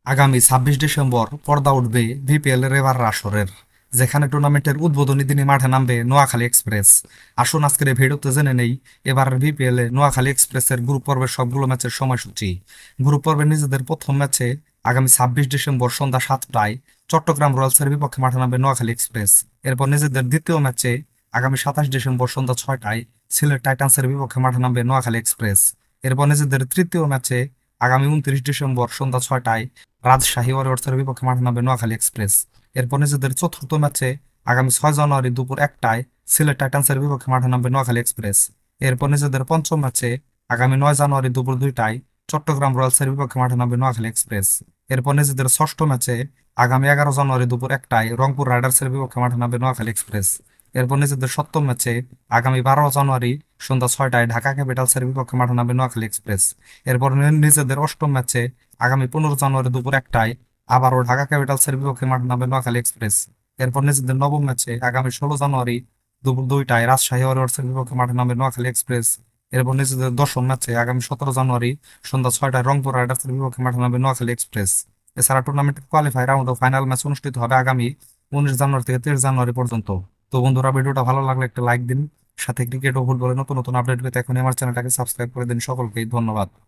আগামী ২৬ ডিসেম্বর পর্দা উঠবে বিপিএল এর এবার আসরের, যেখানে টুর্নামেন্টের উদ্বোধনী দিনে মাঠে নামবে নোয়াখালী এক্সপ্রেস। আসুন আজকের এই ভিডিওতে জেনে নেই এবারের বিপিএল এ নোয়াখালী এক্সপ্রেসের গ্রুপ পর্বের সবগুলো ম্যাচের সময়সূচি। গ্রুপ পর্বে নিজেদের প্রথম ম্যাচে আগামী ২৬ ডিসেম্বর সন্ধ্যা ৭টায় চট্টগ্রাম রয়্যালসের বিপক্ষে মাঠে নামবে নোয়াখালী এক্সপ্রেস। এরপর নিজেদের দ্বিতীয় ম্যাচে আগামী ২৭ ডিসেম্বর সন্ধ্যা ৬টায় সিলেট টাইটান্সের বিপক্ষে মাঠে নামবে নোয়াখালী এক্সপ্রেস। এরপর নিজেদের তৃতীয় ম্যাচে আগামী ২৯ ডিসেম্বর সন্ধ্যা ৬টায় রাজশাহী ওয়ারিয়র্সের বিপক্ষে মাঠে নামবে নোয়াখালী এক্সপ্রেস। এরপর নিজেদের চতুর্থ ম্যাচে আগামী ৬ জানুয়ারি দুপুর ১টায় সিলেট টাইটান্সের বিপক্ষে মাঠে নামবে নোয়াখালী এক্সপ্রেস। এরপর নিজেদের পঞ্চম ম্যাচে আগামী ৯ জানুয়ারি দুপুর ২টায় চট্টগ্রাম রয়্যালসের বিপক্ষে মাঠে নামবে নোয়াখালী এক্সপ্রেস। এরপর নিজেদের ষষ্ঠ ম্যাচে আগামী ১১ জানুয়ারি দুপুর ১টায় রংপুর রাইডার্সের বিপক্ষে মাঠে নামবে নোয়াখালী এক্সপ্রেস। এরপর নিজেদের সপ্তম ম্যাচে আগামী ১২ জানুয়ারি সন্ধ্যা ৬টায় ঢাকা ক্যাপিটালসের বিপক্ষে মাঠে নামবে নোয়াখালী এক্সপ্রেস। এরপর নিজেদের অষ্টম ম্যাচে আগামী ১৫ জানুয়ারি দুপুর ১টায় আবারও ঢাকা ক্যাপিটালসের বিপক্ষে মাঠে নামবে নোয়াখালী এক্সপ্রেস। এরপর নিজেদের নবম ম্যাচে আগামী ১৬ জানুয়ারি দুপুর ২টায় রাজশাহী ওয়ারিয়র্সের বিপক্ষে মাঠে নামবে নোয়াখালী এক্সপ্রেস। এরপর নিজেদের দশম ম্যাচে আগামী ১৭ জানুয়ারি সন্ধ্যা ৬টায় রংপুর রাইডার্সের বিপক্ষে মাঠে নামবে নোয়াখালী এক্সপ্রেস। এছাড়া টুর্নামেন্টের কোয়ালিফাই রাউন্ড ও ফাইনাল ম্যাচ অনুষ্ঠিত হবে আগামী ১৯ জানুয়ারি থেকে ৩০ জানুয়ারি পর্যন্ত। তো বন্ধুরা, ভিডিওটা ভালো লাগলে একটা লাইক দিন, সাথে ক্রিকেট ও ফুটবলের নতুন নতুন আপডেট পেতে এখনই আমার চ্যানেলটাকে সাবস্ক্রাইব করে দিন। সকলকেই ধন্যবাদ।